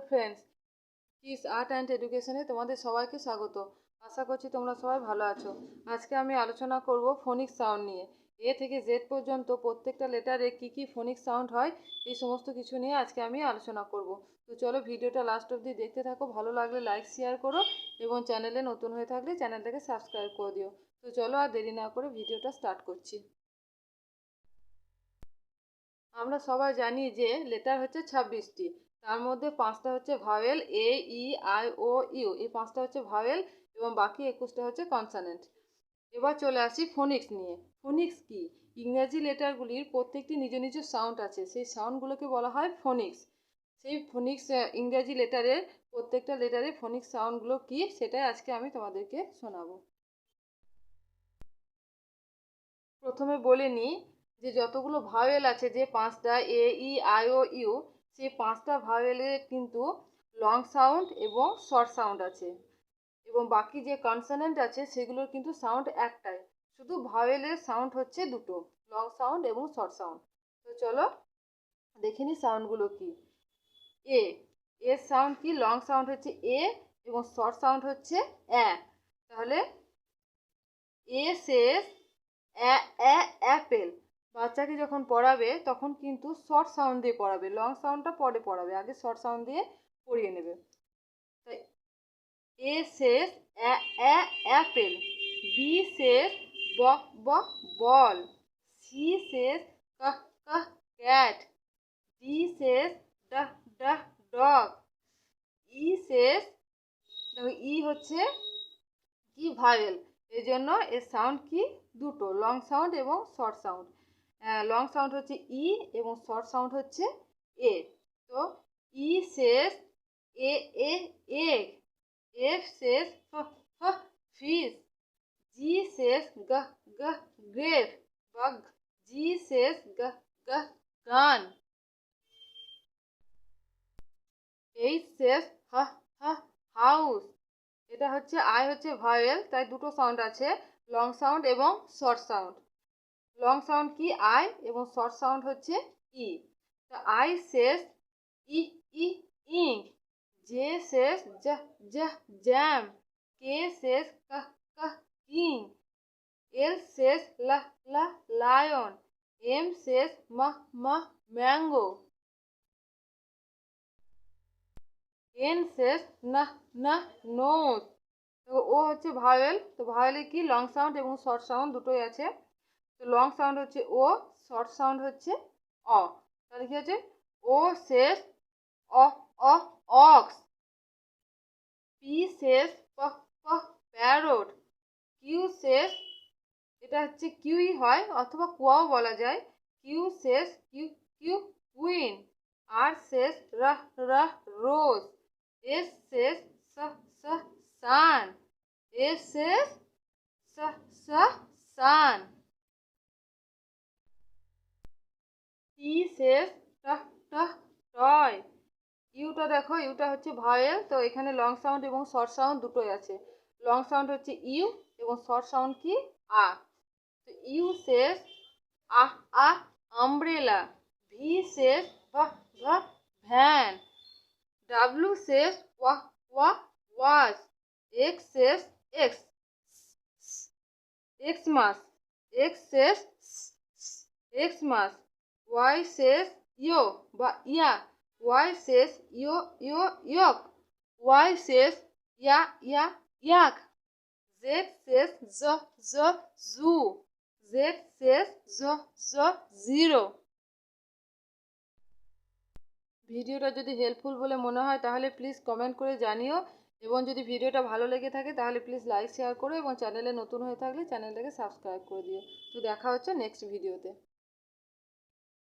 Friends, kiss art and এডুকেশনে তোমাদের সবাইকে স্বাগত। আশা করছি তোমরা সবাই ভালো আছো। আজকে আমি আলোচনা করব ফোনিক্স সাউন্ড নিয়ে। এ থেকে জেড পর্যন্ত প্রত্যেকটা লেটারে কী ফোনিক্স সাউন্ড হয় এই সমস্ত কিছু নিয়ে আজকে আমি আলোচনা করব। তো চলো ভিডিওটা লাস্ট অবধি দেখতে থাকো। ভালো লাগলে লাইক শেয়ার করো এবং চ্যানেলে নতুন হয়ে থাকলে চ্যানেলটাকে সাবস্ক্রাইব করে দিও। তো চলো আর দেরি না করে ভিডিওটা স্টার্ট করছি। আমরা সবাই জানি যে লেটার হচ্ছে 26টি, তার মধ্যে 5টা হচ্ছে vowel A E I O U, এই 5টা হচ্ছে ভাওয়েল এবং বাকি 21টা হচ্ছে কনসোনেন্ট। এবার চলে আসি ফোনিক্স নিয়ে। ফোনিক্স কি? ইংরেজি লেটারগুলির প্রত্যেকটি নিজ নিজ সাউন্ড আছে, সেই সাউন্ডগুলোকে বলা হয় ফোনিক্স। সেই ফোনিক্স ইংরেজি লেটারের প্রত্যেকটা লেটারে ফোনিক্স সাউন্ডগুলো কি সেটাই আজকে আমি তোমাদেরকে শোনাবো। প্রথমে বলে নিই যে যতগুলো ভাওয়েল আছে, যে 5টা এ ই আই ও ইউ, সেই 5টা ভাওয়েলের কিন্তু লং সাউন্ড এবং শর্ট সাউন্ড আছে, এবং বাকি যে কনসোনেন্ট আছে সেগুলোর কিন্তু সাউন্ড একটাই, শুধু ভাওয়েলের সাউন্ড হচ্ছে দুটো, লং সাউন্ড এবং শর্ট সাউন্ড। তো চলো দেখে নিই সাউন্ডগুলো কি। এ এর সাউন্ড কি? লং সাউন্ড হচ্ছে এ এবং শর্ট সাউন্ড হচ্ছে অ্যা। তাহলে এ শেষ অ্যাপেল। বাচ্চাকে যখন পড়াবে তখন কিন্তু শর্ট সাউন্ড দিয়ে পড়াবে, লং সাউন্ডটা পরে পড়াবে, আগে শর্ট সাউন্ড দিয়ে পড়িয়ে নেবে। তাই এ শেষ অ্যাপেল, বি শেষ বল, সি শেষ ক্যাট, ডি শেষ ডগ, ই শেষ, ই হচ্ছে কি? ভাওয়েল, এই জন্য এর সাউন্ড কি? দুটো, লং সাউন্ড এবং শর্ট সাউন্ড। লং সাউন্ড হচ্ছে ই এবং শর্ট সাউন্ড হচ্ছে এ। তো ই শেষ এ এগ, এফ শেষ ফিশ, জি শেষ গ্রেভ, জি শেষ গান, এইচ শেষ হাউস। এটা হচ্ছে আই হচ্ছে ভাওয়েল, তাই দুটো সাউন্ড আছে, লং সাউন্ড এবং শর্ট সাউন্ড। লং সাউন্ড কি? আই এবং শর্ট সাউন্ড হচ্ছে ই। তো আই শেষ ই ই ইঙ্ক, জে শেষ জ্যাম, কে শেষ কিং, এল শেষ লায়ন, এম শেষ ম্যাঙ্গো, এন শেষ নোজ। তো ও হচ্ছে ভাওয়েল, তো ভাওয়েলে কি? লং সাউন্ড এবং শর্ট সাউন্ড দুটোই আছে। তো লং সাউন্ড হচ্ছে ও, শর্ট সাউন্ড হচ্ছে অ। তাহলে কি হচ্ছে? ও শেষ অক্স, পি শেষ প্যারট, কিউ শেষ, এটা হচ্ছে কিউই হয় অথবা কুয়াও বলা যায়, কিউ শেষ কুইন, আর শেষ রোজ, এস শেষ সান, এস শেষ সান, টি শেষ টয়। ইউটা দেখো, ইউটা হচ্ছে ভাওয়েল, তো এখানে লং সাউন্ড এবং শর্ট সাউন্ড দুটোই আছে। লং সাউন্ড হচ্ছে ইউ এবং শর্ট সাউন্ড কি? আ। তো ইউ শেষ আ আমব্রেলা, ভি শেষ ভ্যান, ডাব্লু শেষ ওয়াচ, এক্স শেষ এক্সমাস, এক্স শেষ এক্সমাস, ওয়াই শেষ ইয়ো বা ইয়া, ওয়াই শেষ ইয়ক, ওয়াই শেষ ইয়াক, জেড শেষ জু, জেড শেষ জিরো। ভিডিওটা যদি হেল্পফুল বলে মনে হয় তাহলে প্লিজ কমেন্ট করে জানিও, এবং যদি ভিডিওটা ভালো লেগে থাকে তাহলে প্লিজ লাইক শেয়ার করো, এবং চ্যানেলে নতুন হয়ে থাকলে চ্যানেলটাকে সাবস্ক্রাইব করে দিও। তো দেখা হচ্ছে নেক্সট ভিডিওতে।